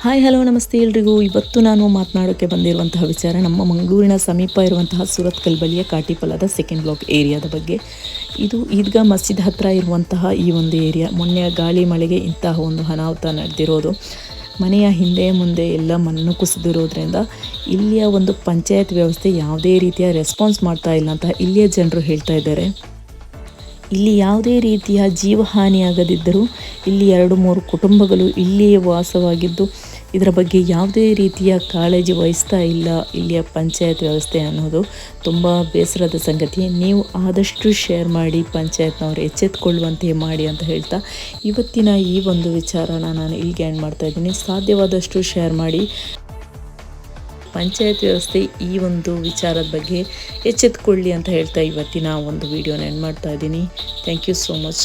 Hi hello ನಮಸ್ತೆ ಎಲ್ರಿಗೂ. ಇವತ್ತು ನಾನು ಮಾತನಾಡೋಕ್ಕೆ ಬಂದಿರುವಂತಹ ವಿಚಾರ ನಮ್ಮ ಮಂಗಳೂರಿನ ಸಮೀಪ ಇರುವಂತಹ ಸುರತ್ಕಲ್ ಬಳಿಯ ಕಾಟಿಪಲದ ಸೆಕೆಂಡ್ ಬ್ಲಾಕ್ ಏರಿಯಾದ ಬಗ್ಗೆ. ಇದು ಈದ್ಗಾ ಮಸ್ಜಿದ್ ಹತ್ತಿರ ಇರುವಂತಹ ಈ ಒಂದು ಏರಿಯಾ. ಮೊನ್ನೆ ಗಾಳಿ ಮಳೆಗೆ ಇಂತಹ ಒಂದು ಅನಾಹುತ ನಡೆದಿರೋದು. ಮನೆಯ ಹಿಂದೆ ಮುಂದೆ ಎಲ್ಲ ಮಣ್ಣು ಕುಸಿದಿರೋದ್ರಿಂದ ಇಲ್ಲಿಯ ಒಂದು ಪಂಚಾಯತ್ ವ್ಯವಸ್ಥೆ ಯಾವುದೇ ರೀತಿಯ ರೆಸ್ಪಾನ್ಸ್ ಮಾಡ್ತಾ ಇಲ್ಲ ಅಂತ ಇಲ್ಲಿಯ ಜನರು ಹೇಳ್ತಾ ಇದ್ದಾರೆ. ಇಲ್ಲಿ ಯಾವುದೇ ರೀತಿಯ ಜೀವಹಾನಿಯಾಗದಿದ್ದರೂ ಇಲ್ಲಿ 2-3 ಕುಟುಂಬಗಳು ಇಲ್ಲಿಯೇ ವಾಸವಾಗಿದ್ದು ಇದರ ಬಗ್ಗೆ ಯಾವುದೇ ರೀತಿಯ ಕಾಳಜಿ ವಹಿಸ್ತಾ ಇಲ್ಲ ಇಲ್ಲಿಯ ಪಂಚಾಯತ್ ವ್ಯವಸ್ಥೆ ಅನ್ನೋದು ತುಂಬ ಬೇಸರದ ಸಂಗತಿ. ನೀವು ಆದಷ್ಟು ಶೇರ್ ಮಾಡಿ, ಪಂಚಾಯತ್ನವರು ಎಚ್ಚೆತ್ತುಕೊಳ್ಳುವಂತೆ ಮಾಡಿ ಅಂತ ಹೇಳ್ತಾ ಇವತ್ತಿನ ಈ ಒಂದು ವಿಚಾರನ ನಾನು ಇಲ್ಲಿಗೆ ಎಂಡ್ ಮಾಡ್ತಾ ಇದ್ದೀನಿ. ಸಾಧ್ಯವಾದಷ್ಟು ಶೇರ್ ಮಾಡಿ. ಪಂಚಾಯತ್ ವ್ಯವಸ್ಥೆ ಈ ಒಂದು ವಿಚಾರದ ಬಗ್ಗೆ ಎಚ್ಚೆತ್ತುಕೊಳ್ಳಿ ಅಂತ ಹೇಳ್ತಾ ಇವತ್ತಿನ ಒಂದು ವಿಡಿಯೋನ ಎಂಡ್ ಮಾಡ್ತಾ ಇದ್ದೀನಿ. Thank you so much.